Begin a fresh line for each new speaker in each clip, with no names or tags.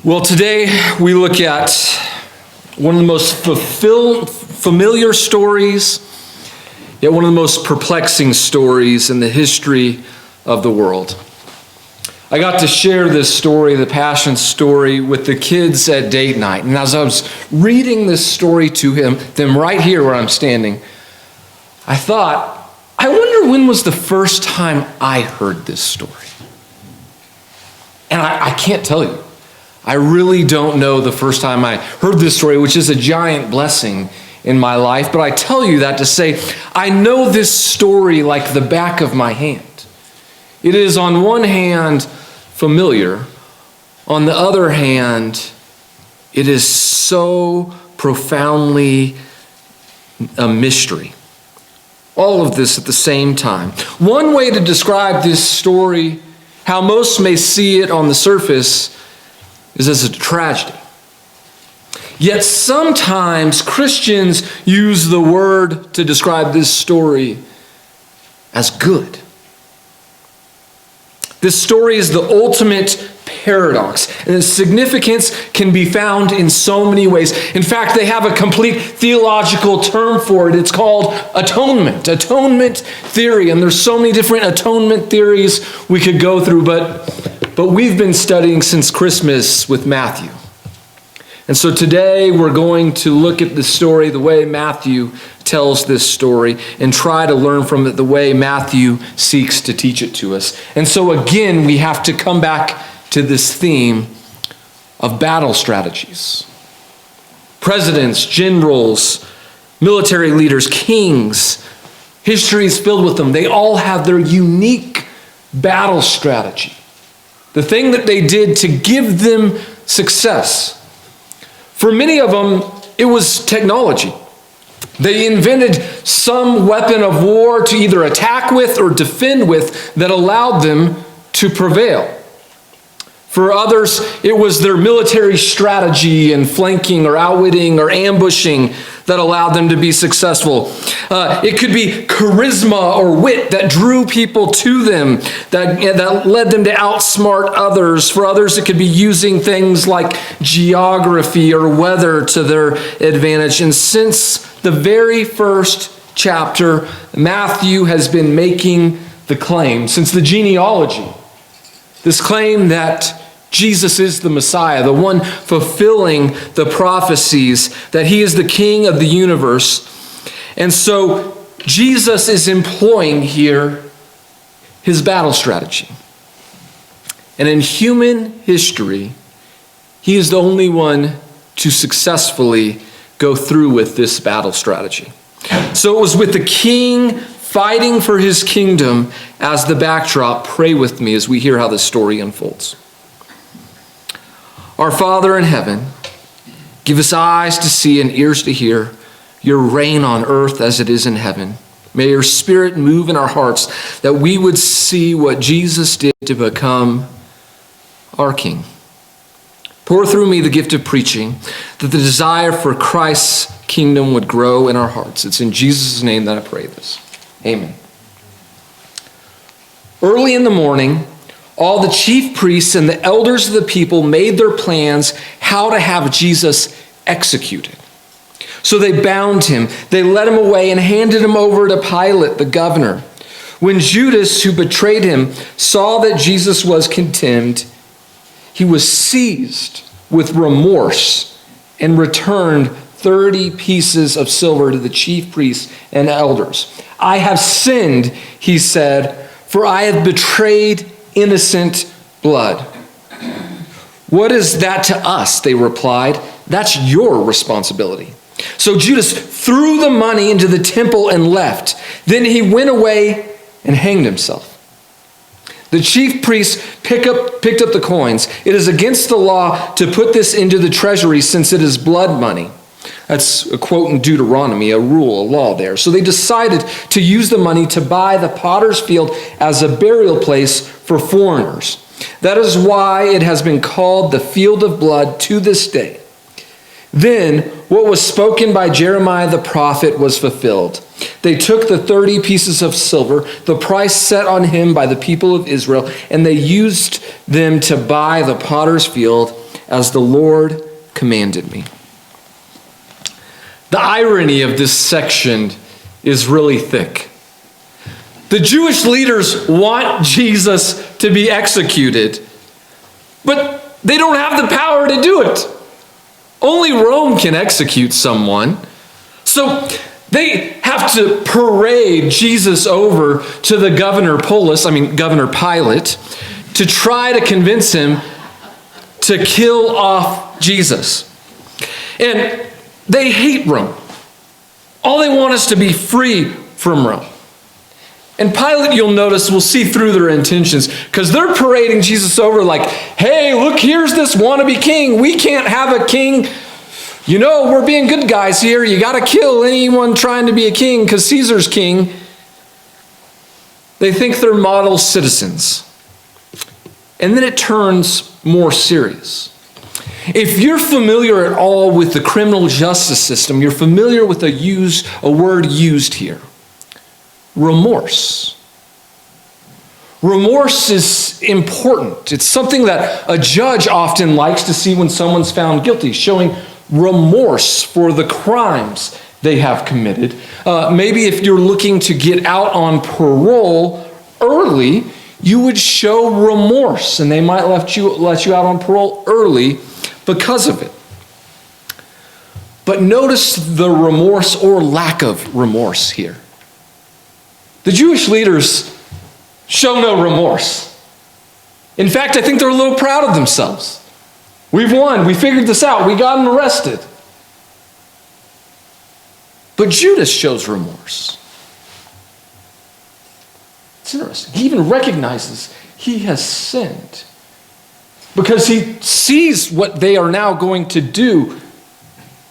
Well, today we look at one of the most familiar stories, yet one of the most perplexing stories in the history of the world. I got to share this story, the Passion story, with the kids at date night. And as I was reading this story to them right here where I'm standing, I thought, I wonder when was the first time I heard this story? And I can't tell you. I really don't know the first time I heard this story, which is a giant blessing in my life. But I tell you that to say, I know this story like the back of my hand. It is on one hand familiar. On the other hand, it is so profoundly a mystery. All of this at the same time. One way to describe this story, how most may see it on the surface, is as a tragedy. Yet sometimes Christians use the word to describe this story as good. This story is the ultimate paradox, and its significance can be found in so many ways. In fact, they have a complete theological term for it. It's called atonement theory, and there's so many different atonement theories we could go through, but we've been studying since Christmas with Matthew. And so today we're going to look at the story the way Matthew tells this story and try to learn from it the way Matthew seeks to teach it to us. And so again, we have to come back to this theme of battle strategies. Presidents, generals, military leaders, kings, history is filled with them. They all have their unique battle strategy. The thing that they did to give them success. For many of them, it was technology. They invented some weapon of war to either attack with or defend with that allowed them to prevail. For others, it was their military strategy and flanking or outwitting or ambushing that allowed them to be successful. It could be charisma or wit that drew people to them, that led them to outsmart others. For others, it could be using things like geography or weather to their advantage. And since the very first chapter, Matthew has been making the claim, since the genealogy, this claim that Jesus is the Messiah, the one fulfilling the prophecies, that he is the King of the universe. And so Jesus is employing here his battle strategy. And in human history, he is the only one to successfully go through with this battle strategy. So it was with the king fighting for his kingdom as the backdrop. Pray with me as we hear how this story unfolds. Our Father in heaven, give us eyes to see and ears to hear your reign on earth as it is in heaven. May your Spirit move in our hearts that we would see what Jesus did to become our King. Pour through me the gift of preaching, that the desire for Christ's kingdom would grow in our hearts. It's in Jesus' name that I pray this. Amen. Early in the morning, all the chief priests and the elders of the people made their plans how to have Jesus executed. So they bound him, they led him away and handed him over to Pilate, the governor. When Judas, who betrayed him, saw that Jesus was condemned, he was seized with remorse and returned 30 pieces of silver to the chief priests and elders. I have sinned, he said, for I have betrayed innocent blood. What is that to us? They replied. That's your responsibility. So Judas threw the money into the temple and left. Then he went away and hanged himself. The chief priests picked up the coins. It is against the law to put this into the treasury since it is blood money. That's a quote in Deuteronomy, a rule, a law there. So they decided to use the money to buy the potter's field as a burial place for foreigners. That is why it has been called the field of blood to this day. Then what was spoken by Jeremiah the prophet was fulfilled. They took the 30 pieces of silver, the price set on him by the people of Israel, and they used them to buy the potter's field as the Lord commanded me. The irony of this section is really thick. The Jewish leaders want Jesus to be executed, but they don't have the power to do it. Only Rome can execute someone. So they have to parade Jesus over to the Governor Pilate, to try to convince him to kill off Jesus. And they hate Rome. All they want is to be free from Rome. And Pilate, you'll notice, will see through their intentions, because they're parading Jesus over like, hey, look, here's this wannabe king. We can't have a king. You know, we're being good guys here. You got to kill anyone trying to be a king because Caesar's king. They think they're model citizens. And then it turns more serious. If you're familiar at all with the criminal justice system, you're familiar with a word used here. Remorse. Remorse is important. It's something that a judge often likes to see when someone's found guilty, showing remorse for the crimes they have committed. Maybe if you're looking to get out on parole early, you would show remorse, and they might let you out on parole early because of it. But notice the remorse or lack of remorse here. The Jewish leaders show no remorse. In fact, I think they're a little proud of themselves. We've won. We figured this out. We got him arrested. But Judas shows remorse. It's interesting. He even recognizes he has sinned because he sees what they are now going to do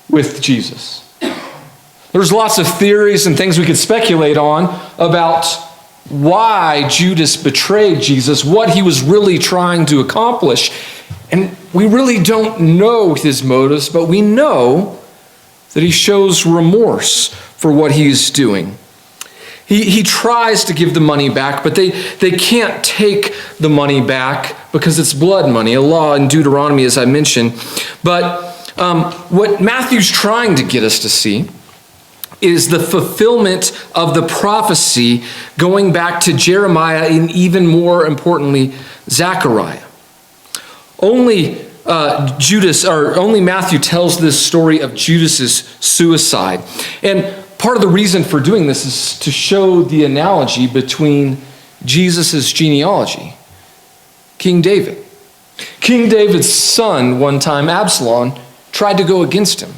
with Jesus. There's lots of theories and things we could speculate on about why Judas betrayed Jesus, what he was really trying to accomplish. And we really don't know his motives, but we know that he shows remorse for what he's doing. He tries to give the money back, but they can't take the money back because it's blood money, a law in Deuteronomy, as I mentioned. But what Matthew's trying to get us to see is the fulfillment of the prophecy going back to Jeremiah and even more importantly, Zechariah. Only Matthew tells this story of Judas's suicide. And part of the reason for doing this is to show the analogy between Jesus' genealogy. King David. King David's son, one time, Absalom, tried to go against him.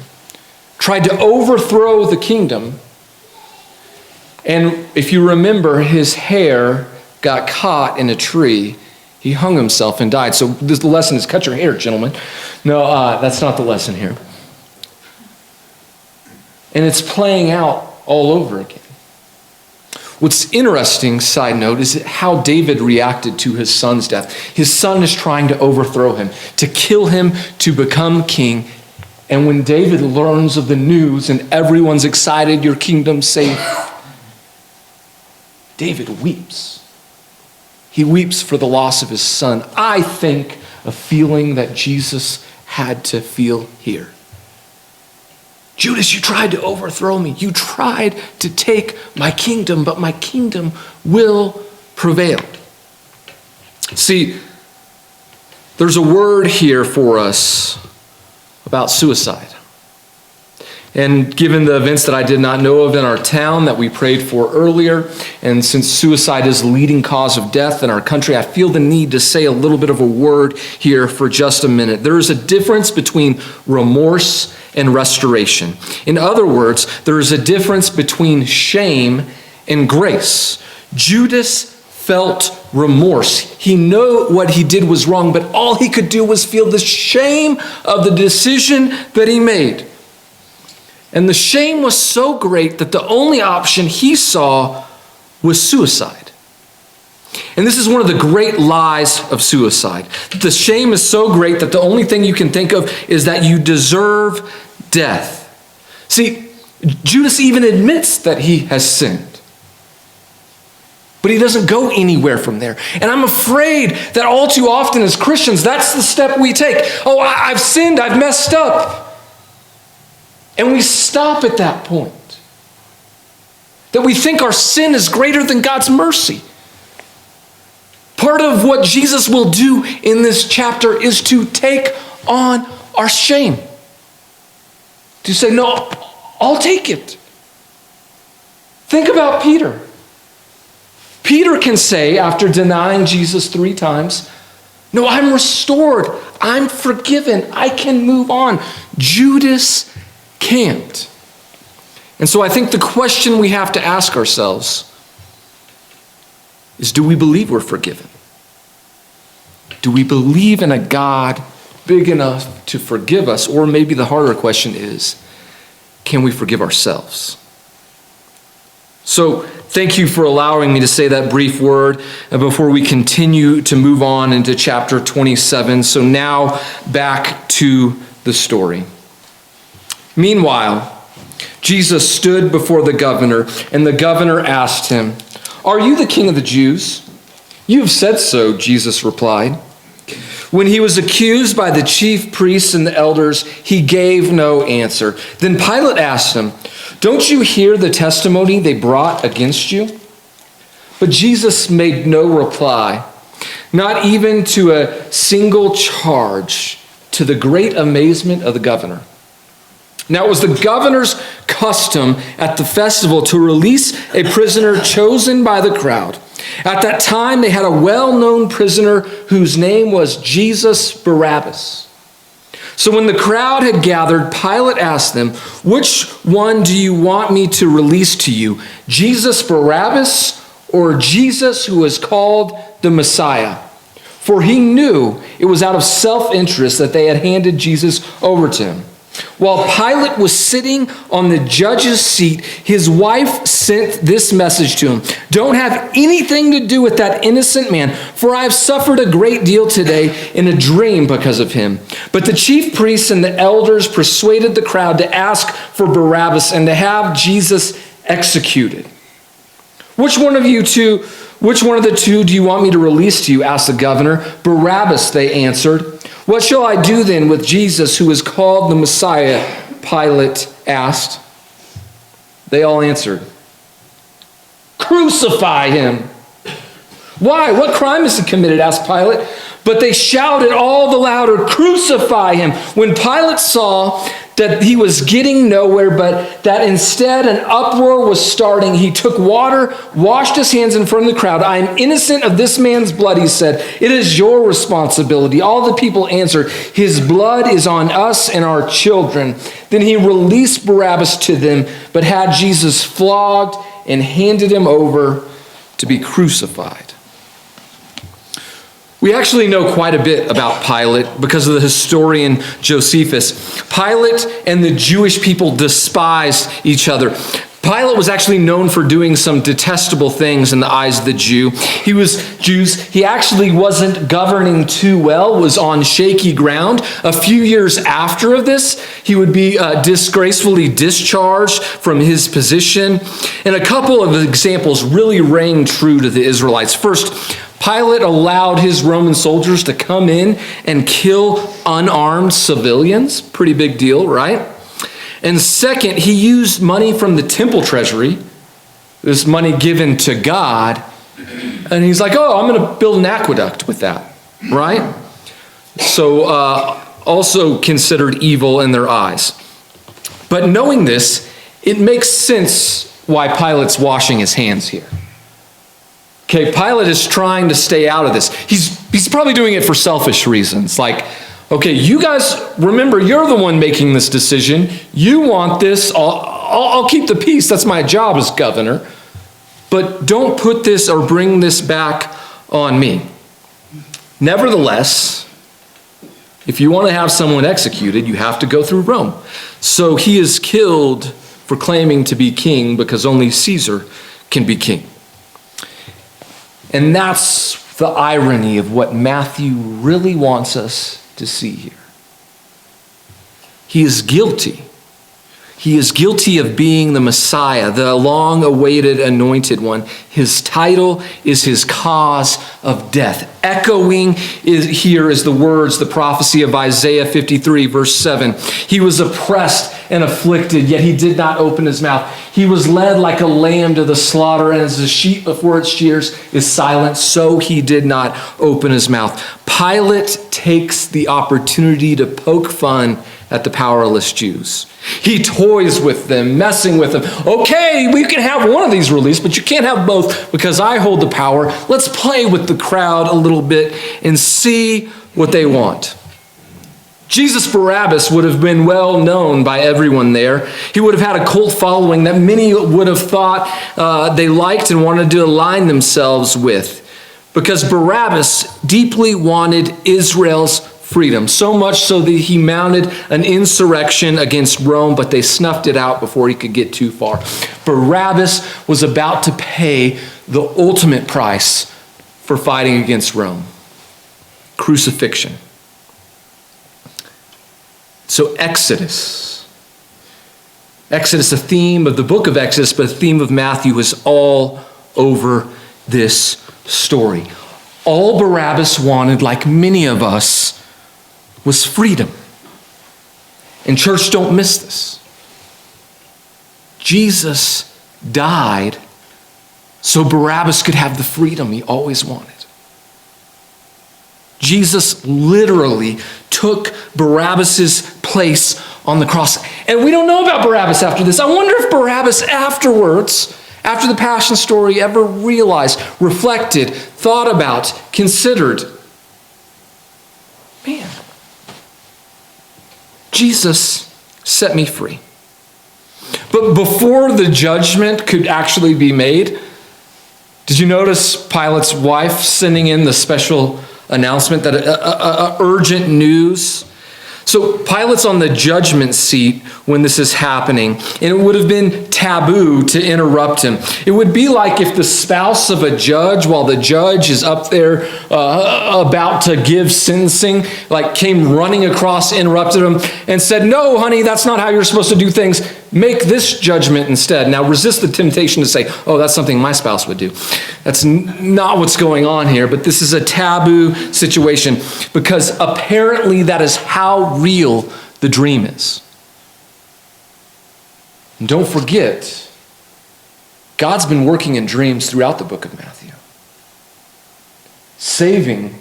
Tried to overthrow the kingdom. And if you remember, his hair got caught in a tree. He hung himself and died. So the lesson is cut your hair, gentlemen. No, that's not the lesson here. And it's playing out all over again. What's interesting, side note, is how David reacted to his son's death. His son is trying to overthrow him, to kill him, to become king. And when David learns of the news and everyone's excited, your kingdom's safe, David weeps. He weeps for the loss of his son. I think a feeling that Jesus had to feel here. Judas, you tried to overthrow me. You tried to take my kingdom, but my kingdom will prevail. See, there's a word here for us about suicide. And given the events that I did not know of in our town that we prayed for earlier, and since suicide is the leading cause of death in our country, I feel the need to say a little bit of a word here for just a minute. There is a difference between remorse and restoration. In other words, there is a difference between shame and grace. Judas felt remorse. He knew what he did was wrong, but all he could do was feel the shame of the decision that he made. And the shame was so great that the only option he saw was suicide. And this is one of the great lies of suicide. The shame is so great that the only thing you can think of is that you deserve death. See, Judas even admits that he has sinned. but he doesn't go anywhere from there. And I'm afraid that all too often as Christians, that's the step we take. Oh, I've sinned, I've messed up. And we stop at that point. That we think our sin is greater than God's mercy. Part of what Jesus will do in this chapter is to take on our shame. To say, no, I'll take it. Think about Peter. Peter can say, after denying Jesus 3 times, no, I'm restored. I'm forgiven. I can move on. Judas can't. And so I think the question we have to ask ourselves is, do we believe we're forgiven? Do we believe in a God big enough to forgive us? Or maybe the harder question is, can we forgive ourselves? So thank you for allowing me to say that brief word before we continue to move on into chapter 27. So now back to the story. Meanwhile, Jesus stood before the governor, and the governor asked him, "Are you the king of the Jews?" "You have said so," Jesus replied. When he was accused by the chief priests and the elders, he gave no answer. Then Pilate asked him, "Don't you hear the testimony they brought against you?" But Jesus made no reply, not even to a single charge, to the great amazement of the governor. Now it was the governor's custom at the festival to release a prisoner chosen by the crowd. At that time, they had a well-known prisoner whose name was Jesus Barabbas. So when the crowd had gathered, Pilate asked them, "Which one do you want me to release to you, Jesus Barabbas or Jesus who is called the Messiah?" For he knew it was out of self-interest that they had handed Jesus over to him. While Pilate was sitting on the judge's seat, his wife sent this message to him: "Don't have anything to do with that innocent man, for I have suffered a great deal today in a dream because of him." But the chief priests and the elders persuaded the crowd to ask for Barabbas and to have Jesus executed. Which one of the two do you want me to release to you?" asked the governor. "Barabbas," they answered. "What shall I do then with Jesus who is called the Messiah?" Pilate asked. They all answered, "Crucify him." "Why? What crime has he committed?" asked Pilate. But they shouted all the louder, "Crucify him." When Pilate saw that he was getting nowhere, but that instead an uproar was starting, he took water, washed his hands in front of the crowd. "I am innocent of this man's blood," he said. "It is your responsibility." All the people answered, "His blood is on us and our children." Then he released Barabbas to them, but had Jesus flogged and handed him over to be crucified. We actually know quite a bit about Pilate because of the historian Josephus. Pilate and the Jewish people despised each other. Pilate was actually known for doing some detestable things in the eyes of the Jews. He actually wasn't governing too well, was on shaky ground. A few years after this, he would be disgracefully discharged from his position. And a couple of examples really rang true to the Israelites. First, Pilate allowed his Roman soldiers to come in and kill unarmed civilians. Pretty big deal, right? And second, he used money from the temple treasury, this money given to God, and he's like, "Oh, I'm going to build an aqueduct with that," right? So also considered evil in their eyes. But knowing this, it makes sense why Pilate's washing his hands here. Okay, Pilate is trying to stay out of this. He's probably doing it for selfish reasons. Like, okay, you guys, remember, you're the one making this decision. You want this. I'll keep the peace. That's my job as governor. But don't put this or bring this back on me. Nevertheless, if you want to have someone executed, you have to go through Rome. So he is killed for claiming to be king because only Caesar can be king. And that's the irony of what Matthew really wants us to see here. He is guilty. He is guilty of being the Messiah, the long-awaited anointed one. His title is his cause of death. Echoing here is the words, the prophecy of Isaiah 53, verse 7. He was oppressed and afflicted, yet he did not open his mouth. He was led like a lamb to the slaughter, and as a sheep before its shears is silent, so he did not open his mouth. Pilate takes the opportunity to poke fun at the powerless Jews. He toys with them, messing with them. Okay, we can have one of these released, but you can't have both because I hold the power. Let's play with the crowd a little bit and see what they want. Jesus Barabbas would have been well known by everyone there. He would have had a cult following that many would have thought they liked and wanted to align themselves with, because Barabbas deeply wanted Israel's freedom, so much so that he mounted an insurrection against Rome, but they snuffed it out before he could get too far. Barabbas was about to pay the ultimate price for fighting against Rome: crucifixion. So Exodus, the theme of the book of Exodus, but the theme of Matthew, is all over this story. All Barabbas wanted, like many of us, was freedom. And church, don't miss this. Jesus died so Barabbas could have the freedom he always wanted. Jesus literally took Barabbas' place on the cross. And we don't know about Barabbas after this. I wonder if Barabbas afterwards, after the Passion story, ever realized, reflected, thought about, considered, man, Jesus set me free. But before the judgment could actually be made, did you notice Pilate's wife sending in the special announcement that urgent news? So Pilate's on the judgment seat when this is happening, and it would have been taboo to interrupt him. It would be like if the spouse of a judge, while the judge is up there about to give sentencing, like came running across, interrupted him, and said, "No, honey, that's not how you're supposed to do things. Make this judgment instead." Now resist the temptation to say, "Oh, that's something my spouse would do." That's not what's going on here, but this is a taboo situation because apparently that is how real the dream is. And don't forget, God's been working in dreams throughout the book of Matthew, saving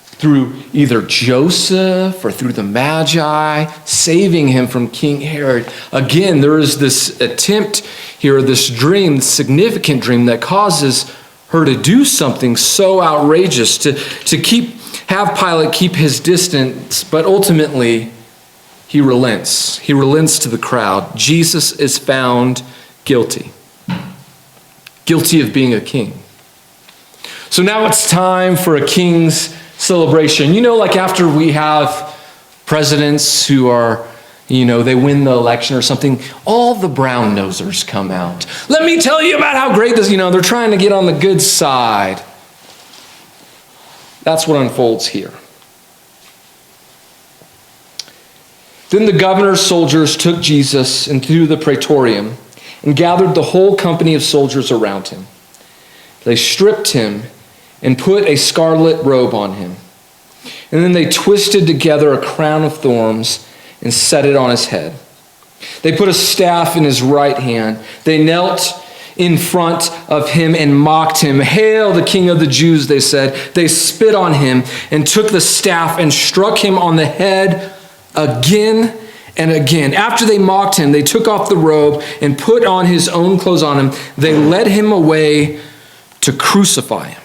through either Joseph or through the Magi, saving him from King Herod. Again, there is this attempt here, this dream, this significant dream that causes her to do something so outrageous, to have Pilate keep his distance, but ultimately he relents. He relents to the crowd. Jesus is found guilty of being a king. So now it's time for a king's celebration. You know, like after we have presidents who are, they win the election or something, all the brown nosers come out. Let me tell you about how great this, they're trying to get on the good side. That's what unfolds here. Then the governor's soldiers took Jesus into the praetorium and gathered the whole company of soldiers around him. They stripped him and put a scarlet robe on him. And then they twisted together a crown of thorns and set it on his head. They put a staff in his right hand. They knelt in front of him and mocked him. "Hail, the King of the Jews," they said. They spit on him and took the staff and struck him on the head again and again. After they mocked him, they took off the robe and put on his own clothes on him. They led him away to crucify him.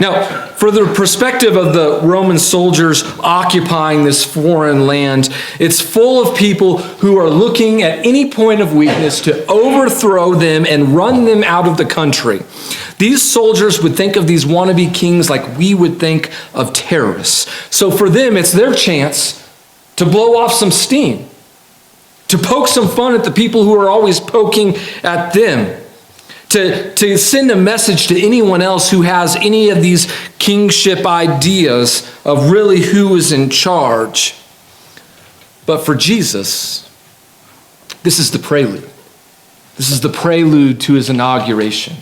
Now, for the perspective of the Roman soldiers occupying this foreign land, it's full of people who are looking at any point of weakness to overthrow them and run them out of the country. These soldiers would think of these wannabe kings like we would think of terrorists. So for them, it's their chance to blow off some steam, to poke some fun at the people who are always poking at them, to send a message to anyone else who has any of these kingship ideas of really who is in charge. But for Jesus, This is the prelude. This is the prelude to his inauguration.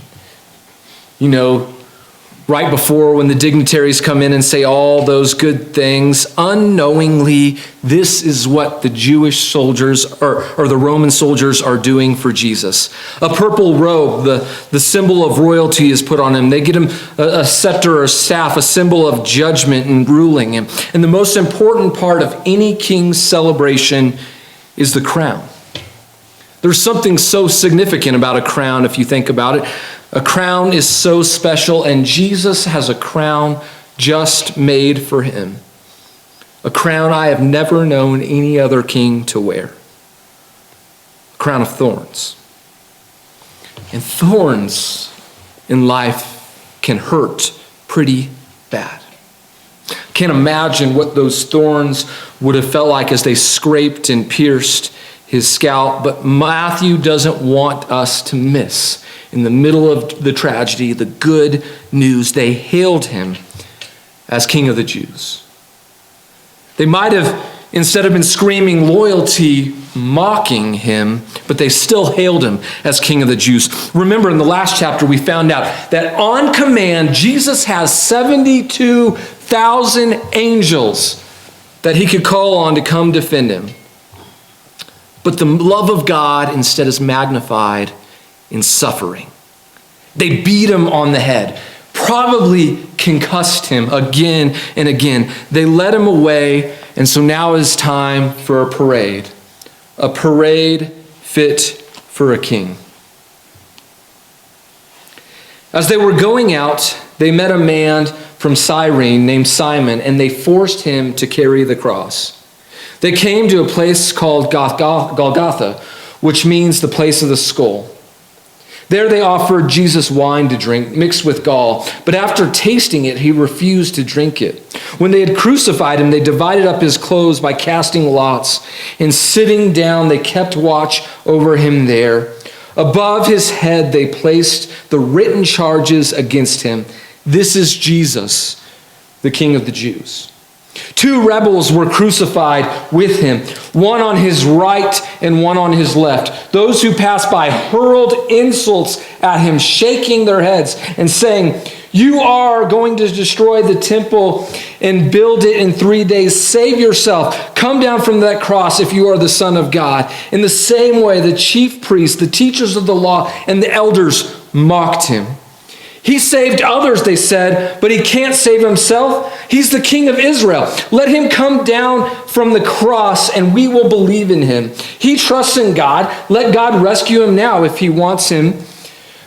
You know, right before when the dignitaries come in and say all those good things, unknowingly, this is what the Jewish soldiers or the Roman soldiers are doing for Jesus. A purple robe, the symbol of royalty, is put on him. They get him a scepter or staff, a symbol of judgment and ruling him. And the most important part of any king's celebration is the crown. There's something so significant about a crown if you think about it. A crown is so special, and Jesus has a crown just made for him. A crown I have never known any other king to wear. A crown of thorns. And thorns in life can hurt pretty bad. I can't imagine what those thorns would have felt like as they scraped and pierced his scalp, but Matthew doesn't want us to miss, in the middle of the tragedy, the good news. They hailed him as King of the Jews. They might have, instead of been screaming loyalty, mocking him, but they still hailed him as King of the Jews. Remember, in the last chapter, we found out that on command, Jesus has 72,000 angels that he could call on to come defend him. But the love of God instead is magnified in suffering. They beat him on the head, probably concussed him again and again. They led him away, and so now is time for a parade fit for a king. As they were going out, they met a man from Cyrene named Simon, and they forced him to carry the cross. They came to a place called Golgotha, which means the place of the skull. There they offered Jesus wine to drink, mixed with gall, but after tasting it, he refused to drink it. When they had crucified him, they divided up his clothes by casting lots, and sitting down, they kept watch over him there. Above his head, they placed the written charges against him. This is Jesus, the King of the Jews. 2 rebels were crucified with him, one on his right and one on his left. Those who passed by hurled insults at him, shaking their heads and saying, "You are going to destroy the temple and build it in 3 days. Save yourself. Come down from that cross if you are the Son of God." In the same way, the chief priests, the teachers of the law, and the elders mocked him. He saved others, they said, but he can't save himself. He's the King of Israel. Let him come down from the cross and we will believe in him. He trusts in God. Let God rescue him now if he wants him.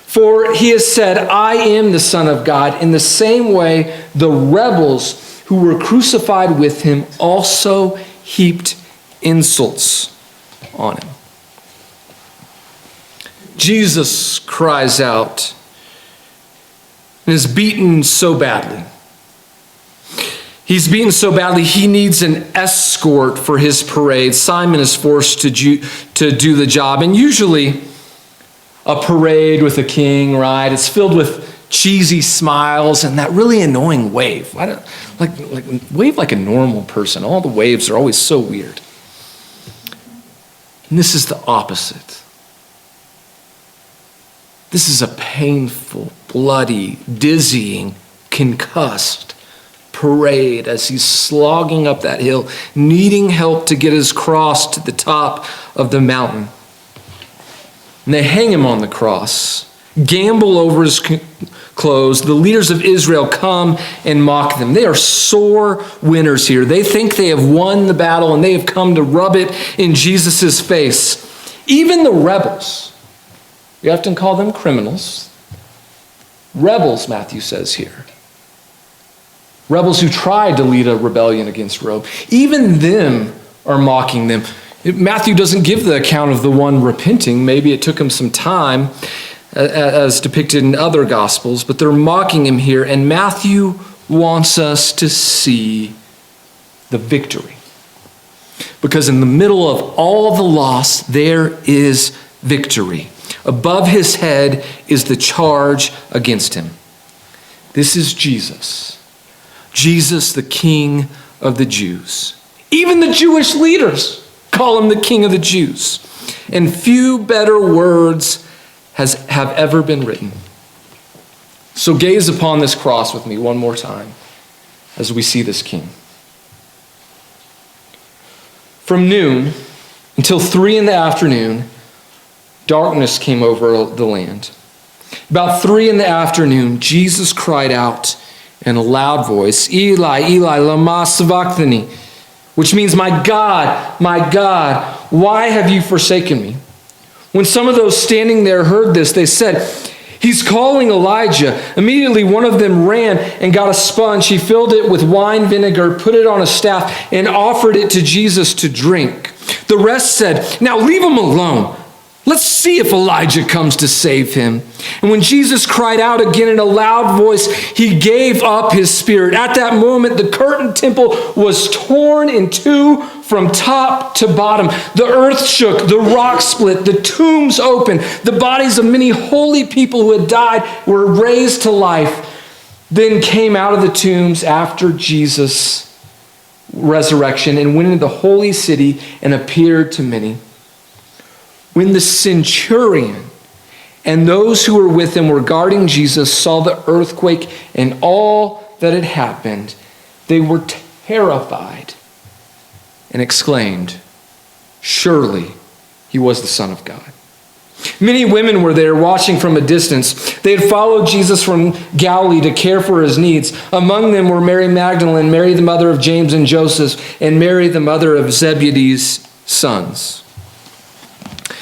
For he has said, "I am the Son of God." In the same way, the rebels who were crucified with him also heaped insults on him. Jesus cries out and is beaten so badly. He's beaten so badly, he needs an escort for his parade. Simon is forced to do the job. And usually, a parade with a king, right? It's filled with cheesy smiles and that really annoying wave. Wave like a normal person. All the waves are always so weird. And this is the opposite. This is a painful, bloody, dizzying, concussed parade as he's slogging up that hill, needing help to get his cross to the top of the mountain. And they hang him on the cross, gamble over his clothes. The leaders of Israel come and mock them. They are sore winners here. They think they have won the battle and they have come to rub it in Jesus' face. Even the rebels, we often call them criminals. Rebels, Matthew says here. Rebels who tried to lead a rebellion against Rome. Even them are mocking them. Matthew doesn't give the account of the one repenting. Maybe it took him some time, as depicted in other Gospels, but they're mocking him here. And Matthew wants us to see the victory. Because in the middle of all the loss, there is victory. Above his head is the charge against him. This is Jesus. Jesus, the King of the Jews. Even the Jewish leaders call him the King of the Jews. and few better words have ever been written. So gaze upon this cross with me one more time as we see this king. From noon until 3 p.m, darkness came over the land. About 3 p.m, Jesus cried out in a loud voice, "Eli, Eli, lama sabachthani," which means, my God, why have you forsaken me?" When some of those standing there heard this, they said, "He's calling Elijah." Immediately one of them ran and got a sponge. He filled it with wine vinegar, put it on a staff, and offered it to Jesus to drink. The rest said, "Now leave him alone. Let's see if Elijah comes to save him." And when Jesus cried out again in a loud voice, he gave up his spirit. At that moment, the curtained temple was torn in two from top to bottom. The earth shook, the rocks split, the tombs opened. The bodies of many holy people who had died were raised to life, then came out of the tombs after Jesus' resurrection and went into the holy city and appeared to many. When the centurion and those who were with him were guarding Jesus saw the earthquake and all that had happened, they were terrified and exclaimed, "Surely he was the Son of God." Many women were there watching from a distance. They had followed Jesus from Galilee to care for his needs. Among them were Mary Magdalene, Mary the mother of James and Joseph, and Mary the mother of Zebedee's sons.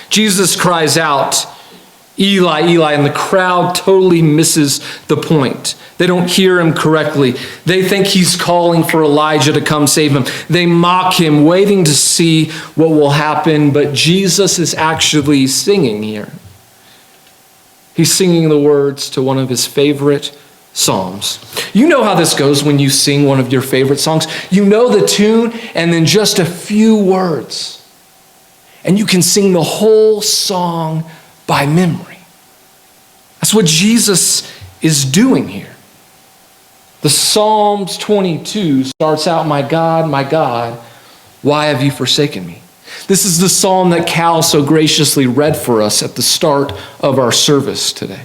Jesus cries out, "Eli, Eli," and the crowd totally misses the point. They don't hear him correctly. They think he's calling for Elijah to come save him. They mock him, waiting to see what will happen, but Jesus is actually singing here. He's singing the words to one of his favorite psalms. You know how this goes when you sing one of your favorite songs. You know the tune and then just a few words, and you can sing the whole song by memory. That's what Jesus is doing here. The Psalms 22 starts out, my God, why have you forsaken me?" This is the psalm that Cal so graciously read for us at the start of our service today.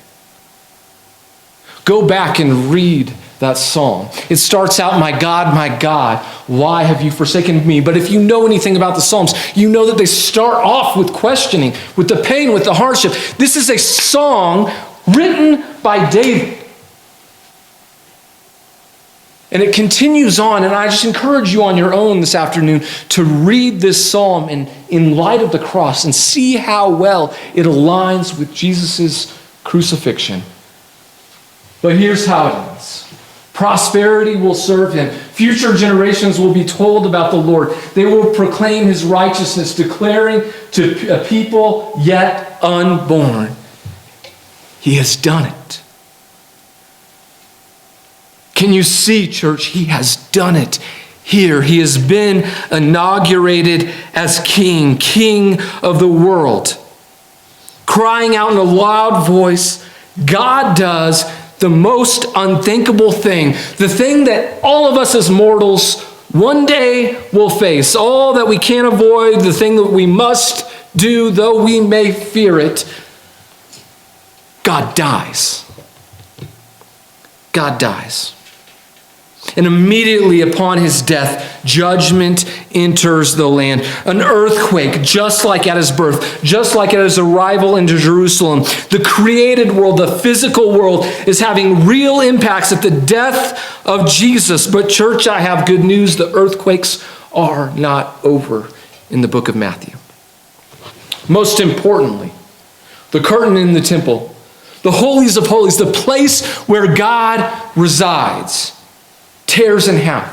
Go back and read that psalm. It starts out, my God, why have you forsaken me?" But if you know anything about the Psalms, you know that they start off with questioning, with the pain, with the hardship. This is a song written by David. And it continues on, and I just encourage you on your own this afternoon to read this psalm in light of the cross and see how well it aligns with Jesus' crucifixion. But here's how it ends. Prosperity will serve him. Future generations will be told about the Lord. They will proclaim his righteousness, declaring to a people yet unborn, he has done it. Can you see, church? He has done it here. He has been inaugurated as king, king of the world. Crying out in a loud voice, God does the most unthinkable thing, the thing that all of us as mortals one day will face, all that we can't avoid, the thing that we must do, though we may fear it. God dies. God dies. And immediately upon his death, judgment enters the land. An earthquake, just like at his birth, just like at his arrival into Jerusalem. The created world, the physical world, is having real impacts at the death of Jesus. But church, I have good news. The earthquakes are not over in the book of Matthew. Most importantly, the curtain in the temple, the holies of holies, the place where God resides, tears in half.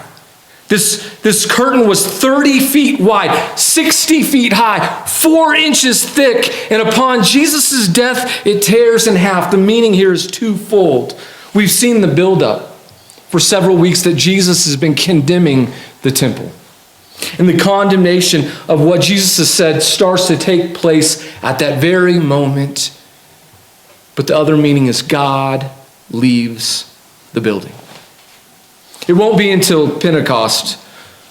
This curtain was 30 feet wide, 60 feet high, 4 inches thick, and upon Jesus' death, it tears in half. The meaning here is twofold. We've seen the buildup for several weeks that Jesus has been condemning the temple. And the condemnation of what Jesus has said starts to take place at that very moment. But the other meaning is God leaves the building. It won't be until Pentecost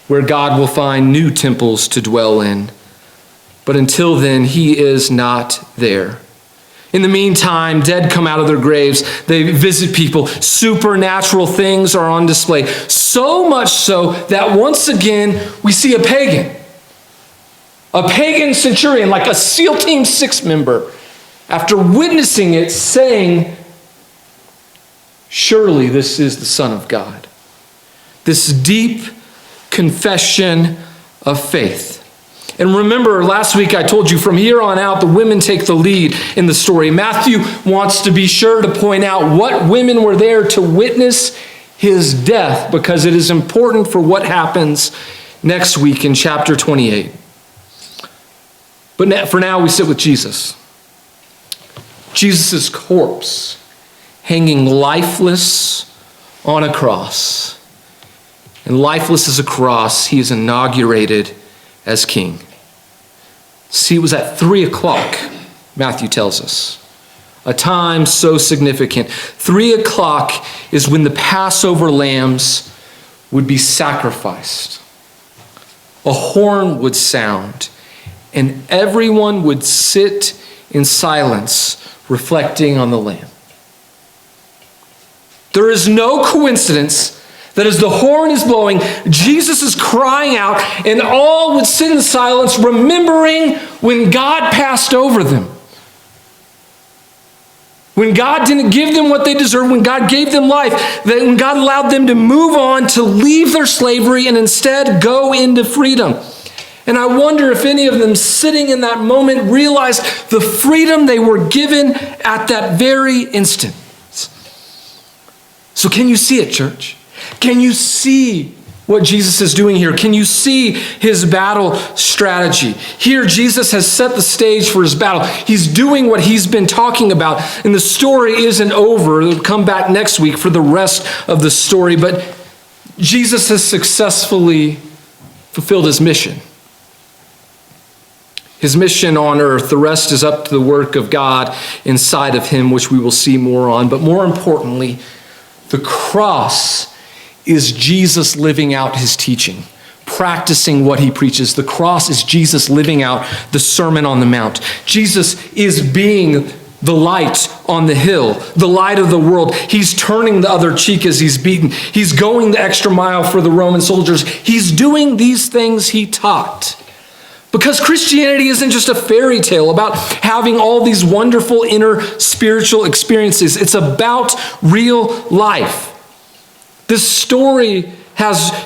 where God will find new temples to dwell in. But until then, he is not there. In the meantime, dead come out of their graves. They visit people. Supernatural things are on display. So much so that once again, we see a pagan centurion, like a SEAL Team 6 member, after witnessing it, saying, surely this is the Son of God. This deep confession of faith. And remember, last week I told you from here on out, the women take the lead in the story. Matthew wants to be sure to point out what women were there to witness his death, because it is important for what happens next week in chapter 28. But for now, we sit with Jesus. Jesus' corpse hanging lifeless on a cross. And lifeless as a cross, he is inaugurated as king. See, it was at 3 o'clock, Matthew tells us. A time so significant. 3 o'clock is when the Passover lambs would be sacrificed. A horn would sound, and everyone would sit in silence, reflecting on the Lamb. There is no coincidence that as the horn is blowing, Jesus is crying out, and all would sit in silence, remembering when God passed over them. When God didn't give them what they deserved, when God gave them life, that when God allowed them to move on, to leave their slavery and instead go into freedom. And I wonder if any of them sitting in that moment realized the freedom they were given at that very instant. So can you see it, church? Can you see what Jesus is doing here? Can you see his battle strategy? Here, Jesus has set the stage for his battle. He's doing what he's been talking about. And the story isn't over. It'll come back next week for the rest of the story. But Jesus has successfully fulfilled his mission. His mission on earth. The rest is up to the work of God inside of him, which we will see more on. But more importantly, the cross is Jesus living out his teaching, practicing what he preaches. The cross is Jesus living out the Sermon on the Mount. Jesus is being the light on the hill, the light of the world. He's turning the other cheek as he's beaten. He's going the extra mile for the Roman soldiers. He's doing these things he taught. Because Christianity isn't just a fairy tale about having all these wonderful inner spiritual experiences. It's about real life. This story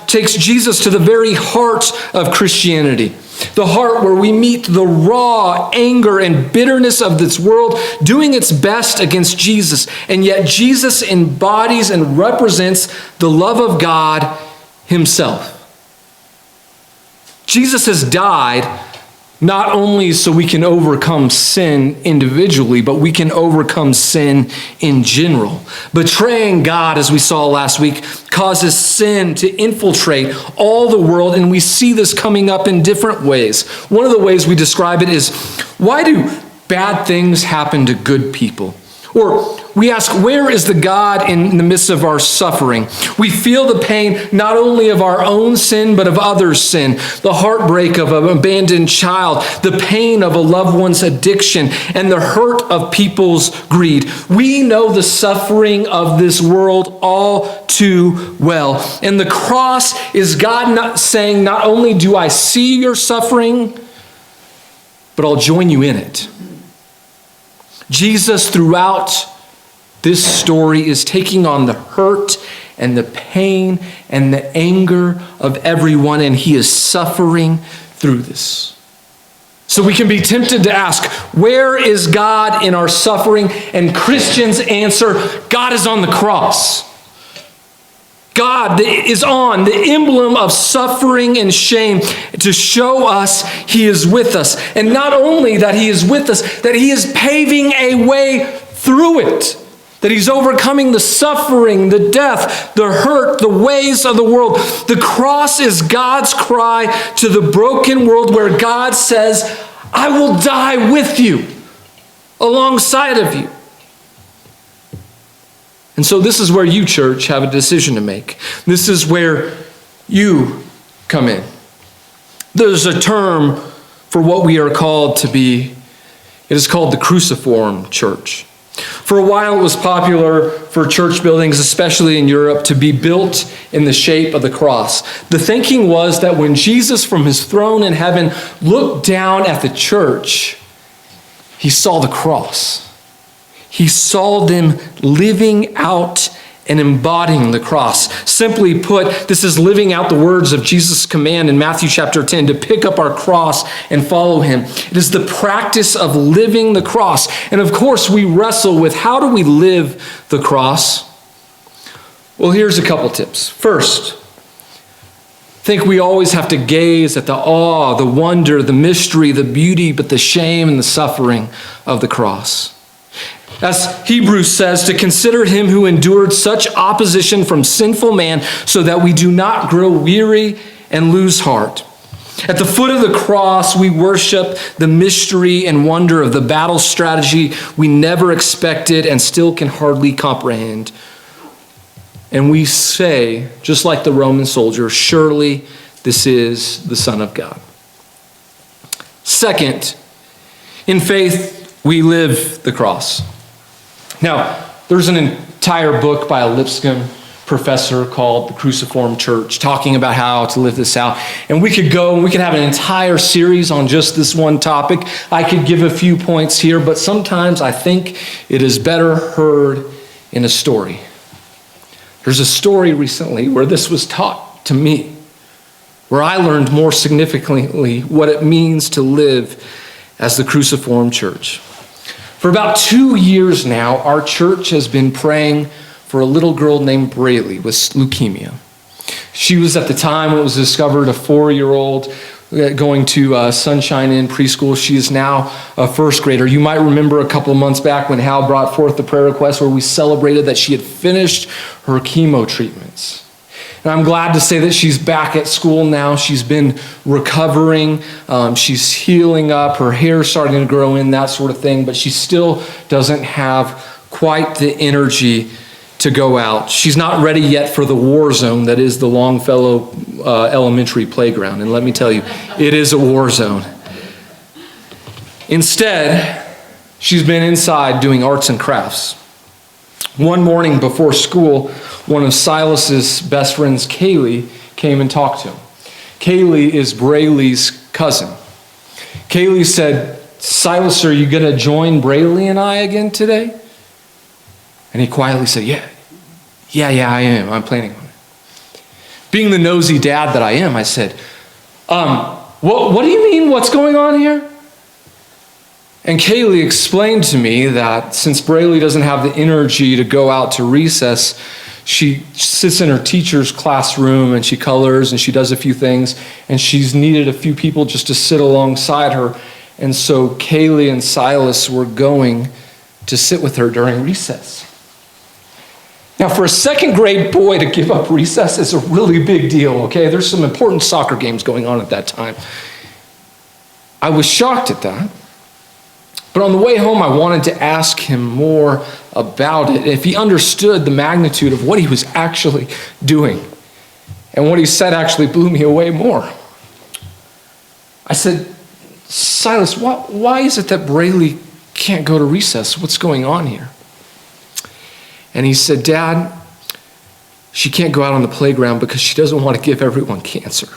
takes Jesus to the very heart of Christianity. The heart where we meet the raw anger and bitterness of this world doing its best against Jesus. And yet Jesus embodies and represents the love of God himself. Jesus has died not only so we can overcome sin individually, but we can overcome sin in general. Betraying God, as we saw last week, causes sin to infiltrate all the world, and we see this coming up in different ways. One of the ways we describe it is, why do bad things happen to good people? Or we ask, where is the God in the midst of our suffering? We feel the pain not only of our own sin, but of others' sin. The heartbreak of an abandoned child, the pain of a loved one's addiction, and the hurt of people's greed. We know the suffering of this world all too well. And the cross is God not saying, not only do I see your suffering, but I'll join you in it. Jesus, throughout this story, is taking on the hurt and the pain and the anger of everyone, and he is suffering through this. So we can be tempted to ask, where is God in our suffering? And Christians answer, God is on the cross. God is on the emblem of suffering and shame to show us he is with us. And not only that he is with us, that he is paving a way through it. That he's overcoming the suffering, the death, the hurt, the ways of the world. The cross is God's cry to the broken world where God says, I will die with you, alongside of you. And so this is where you, church, have a decision to make. This is where you come in. There's a term for what we are called to be. It is called the cruciform church. For a while, it was popular for church buildings, especially in Europe, to be built in the shape of the cross. The thinking was that when Jesus from his throne in heaven looked down at the church, he saw the cross. He saw them living out and embodying the cross. Simply put, this is living out the words of Jesus' command in Matthew chapter 10 to pick up our cross and follow him. It is the practice of living the cross. And of course, we wrestle with how do we live the cross? Well, here's a couple tips. First, I think we always have to gaze at the awe, the wonder, the mystery, the beauty, but the shame and the suffering of the cross. As Hebrews says, to consider him who endured such opposition from sinful man so that we do not grow weary and lose heart. At the foot of the cross, we worship the mystery and wonder of the battle strategy we never expected and still can hardly comprehend. And we say, just like the Roman soldier, surely this is the Son of God. Second, in faith, we live the cross. Now, there's an entire book by a Lipscomb professor called The Cruciform Church, talking about how to live this out. And we could go and we could have an entire series on just this one topic. I could give a few points here, but sometimes I think it is better heard in a story. There's a story recently where this was taught to me, where I learned more significantly what it means to live as the Cruciform Church. For about 2 years now, our church has been praying for a little girl named Braylee with leukemia. She was, at the time when it was discovered, a 4-year-old going to Sunshine Inn preschool. She is now a first grader. You might remember a couple of months back when Hal brought forth the prayer request where we celebrated that she had finished her chemo treatments. And I'm glad to say that she's back at school now. She's been recovering. She's healing up. Her hair's starting to grow in, that sort of thing. But she still doesn't have quite the energy to go out. She's not ready yet for the war zone that is the Longfellow Elementary playground. And let me tell you, it is a war zone. Instead, she's been inside doing arts and crafts. One morning before school, one of Silas's best friends, Kaylee, came and talked to him. Kaylee is Braylee's cousin. Kaylee said, "Silas, are you going to join Braylee and I again today?" And he quietly said, yeah, I am. I'm planning on it. Being the nosy dad that I am, I said, what do you mean? What's going on here? And Kaylee explained to me that since Braylee doesn't have the energy to go out to recess, she sits in her teacher's classroom and she colors and she does a few things, and she's needed a few people just to sit alongside her. And so Kaylee and Silas were going to sit with her during recess. Now, for a second grade boy to give up recess is a really big deal, okay? There's some important soccer games going on at that time. I was shocked at that. But on the way home, I wanted to ask him more about it, if he understood the magnitude of what he was actually doing. And what he said actually blew me away more. I said, "Silas, why is it that Braylee can't go to recess? What's going on here?" And he said, "Dad, she can't go out on the playground because she doesn't want to give everyone cancer."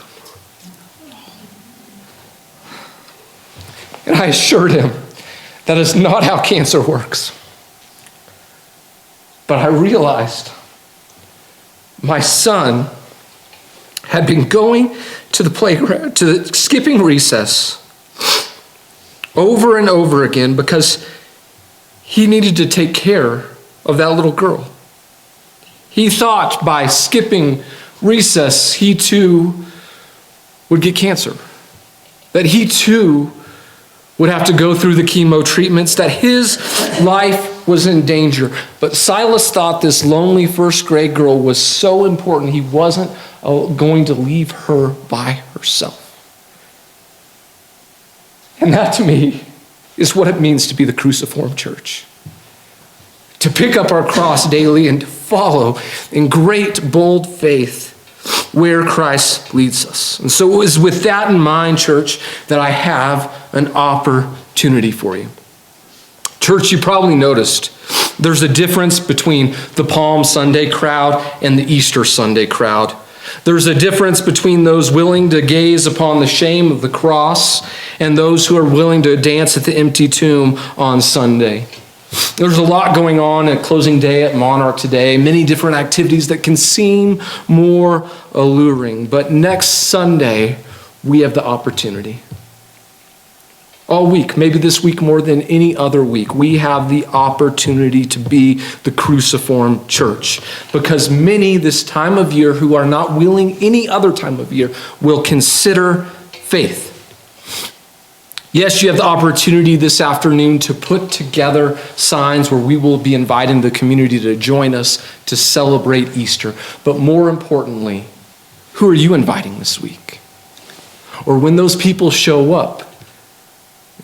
And I assured him, that is not how cancer works. But I realized my son had been going to the playground, skipping recess over and over again because he needed to take care of that little girl. He thought by skipping recess, he too would get cancer, that he too would have to go through the chemo treatments, that his life was in danger. But Silas thought this lonely first grade girl was so important, he wasn't going to leave her by herself. And that to me is what it means to be the Cruciform Church. To pick up our cross daily and to follow in great, bold faith where Christ leads us. And so it was with that in mind, church, that I have an opportunity for you. Church, you probably noticed there's a difference between the Palm Sunday crowd and the Easter Sunday crowd. There's a difference between those willing to gaze upon the shame of the cross and those who are willing to dance at the empty tomb on Sunday. There's a lot going on at closing day at Monarch today, many different activities that can seem more alluring. But next Sunday, we have the opportunity. All week, maybe this week more than any other week, we have the opportunity to be the cruciform church. Because many this time of year who are not willing any other time of year will consider faith. Yes, you have the opportunity this afternoon to put together signs where we will be inviting the community to join us to celebrate Easter. But more importantly, who are you inviting this week? Or when those people show up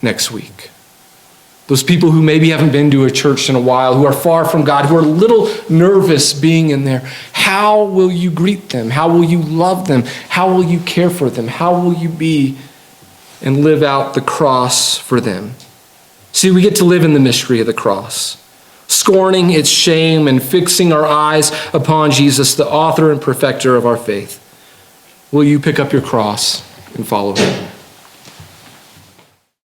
next week, those people who maybe haven't been to a church in a while, who are far from God, who are a little nervous being in there, how will you greet them? How will you love them? How will you care for them? How will you be and live out the cross for them? See, we get to live in the mystery of the cross, scorning its shame and fixing our eyes upon Jesus, the author and perfecter of our faith. Will you pick up your cross and follow him?